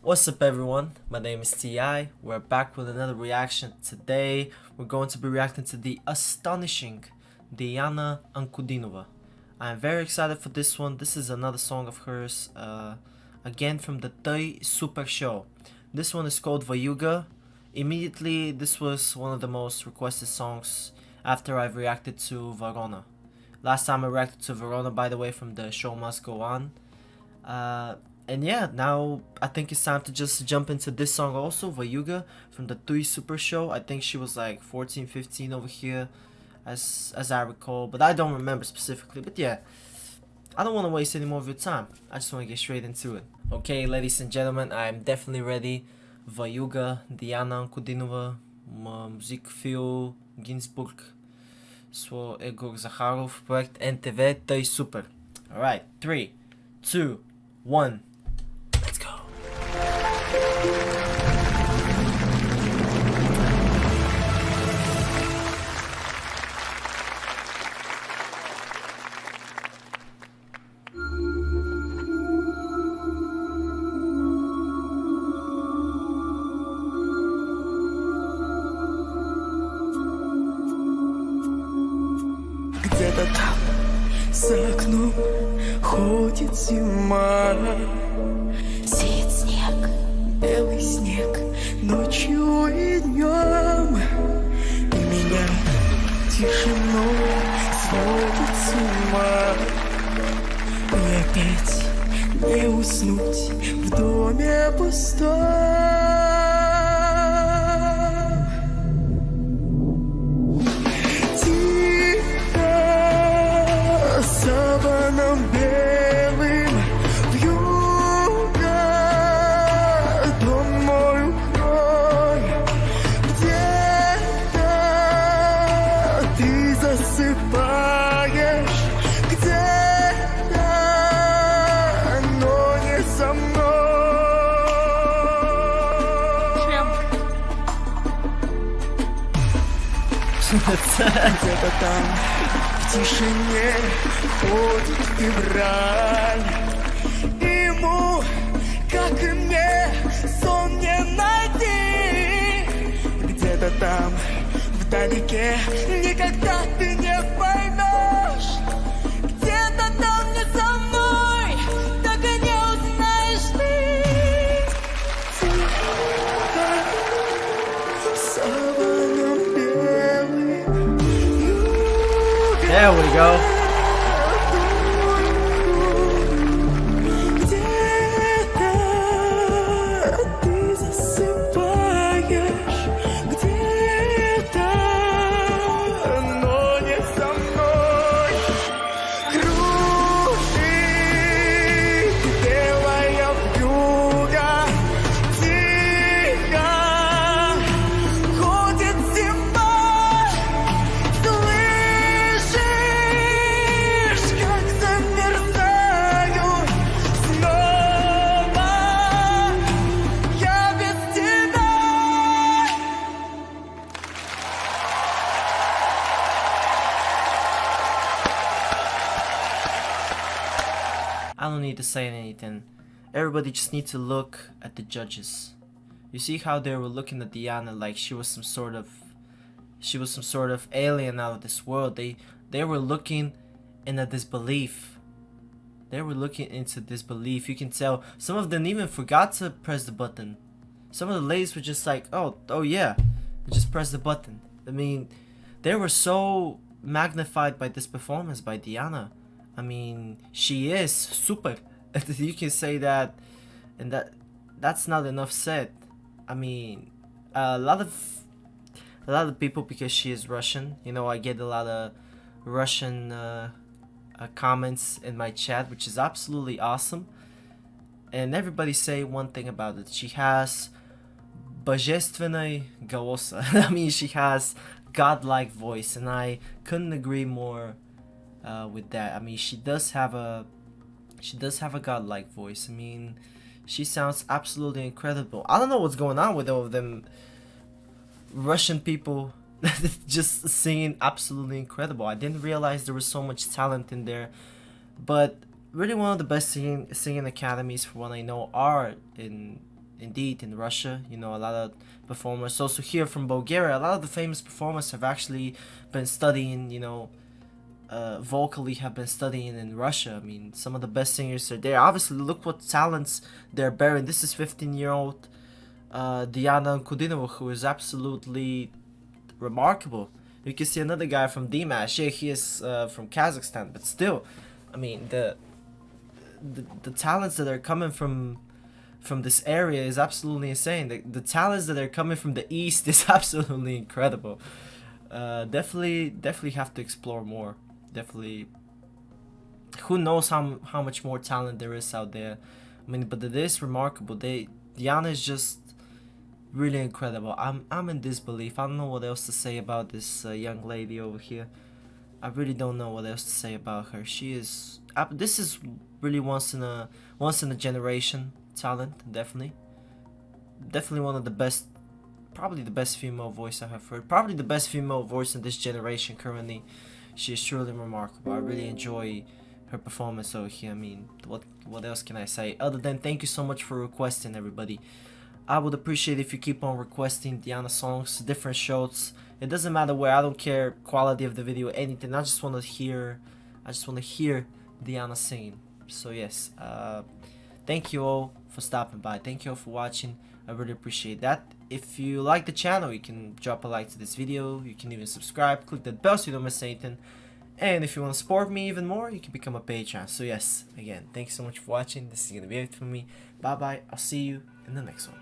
What's up everyone, my name is T.I. We're back with another reaction. Today we're going to be reacting to the astonishing Diana Ankudinova. I'm very excited for this one. This is another song of hers, again from the Super show. This one is called Vьюга. Immediately this was one of the most requested songs after I've reacted to Verona. Last time I reacted to Verona, by the way, from the Show Must Go On. And yeah, now I think it's time to just jump into this song also, Vьюга, from the Super show. I think she was like 14, 15 over here, as I recall, but I don't remember specifically. But yeah, I don't want to waste any more of your time. I just want to get straight into it. Okay, ladies and gentlemen, I'm definitely ready. Vьюга, Diana Anкудинова, Musikfilm Ginzburg, so Egor Zakharov, Проект NTV, Super. Alright, 3, 2, 1. Let's go. Где-то там, за окном, ходит зима. Сеет снег, белый снег, ночью и днем. И меня тишиной сводит с ума. И опять не уснуть в доме пустом. Саваном белым вьюга, дом мой укрой. Где-то ты засыпаешь, где-то, но не со мной. Где-то там в тишине ходит февраль. Ему, как и мне, сон не найти. Где-то там, вдалеке, никогда ты не поймешь. Где-то там не со мной, так и не узнаешь ты. Тихо, саваном белым. There we go. I don't need to say anything. Everybody just need to look at the judges. You see how they were looking at Diana like she was some sort of alien out of this world. They were looking in a disbelief. They were looking into disbelief. You can tell some of them even forgot to press the button. Some of the ladies were just like, oh yeah, just press the button. I mean, they were so magnified by this performance by Diana. I mean, she is super. You can say that, and that's not enough said. I mean, a lot of people, because she is Russian. You know, I get a lot of Russian comments in my chat, which is absolutely awesome. And everybody say one thing about it: she has божественный голос. I mean, she has godlike voice, and I couldn't agree more. With that, I mean, she does have a godlike voice. I mean, she sounds absolutely incredible. I don't know what's going on with all of them Russian people just singing absolutely incredible. I didn't realize there was so much talent in there, but really one of the best singing academies, for what I know, are in indeed in Russia. You know, a lot of performers also here from Bulgaria. A lot of the famous performers have actually been studying, you know, vocally have been studying in Russia. I mean, some of the best singers are there. Obviously, look what talents they're bearing. This is 15-year-old Diana Ankudinova, who is absolutely remarkable. You can see another guy from Dimash. Yeah, he is from Kazakhstan, but still, I mean, the talents that are coming from this area is absolutely insane. The talents that are coming from the east is absolutely incredible. Definitely have to explore more. Definitely, who knows how much more talent there is out there. I mean, but it is remarkable. Diana is just really incredible. I'm in disbelief. I don't know what else to say about this young lady over here. I really don't know what else to say about her. She is this is really once in a generation talent. Definitely one of the best, probably the best female voice I have heard. Probably the best female voice in this generation currently. She is truly remarkable. I really enjoy her performance over here. I mean, what else can I say other than thank you so much for requesting, everybody. I would appreciate if you keep on requesting Diana songs, different shows. It doesn't matter where. I don't care quality of the video, anything. I just want to hear Diana singing. So yes, thank you all for stopping by. Thank you all for watching. I really appreciate that. If you like the channel, you can drop a like to this video. You can even subscribe, click that bell so you don't miss anything. And if you want to support me even more, you can become a patron. So yes, again, thanks so much for watching. This is gonna be it from me. Bye bye. I'll see you in the next one.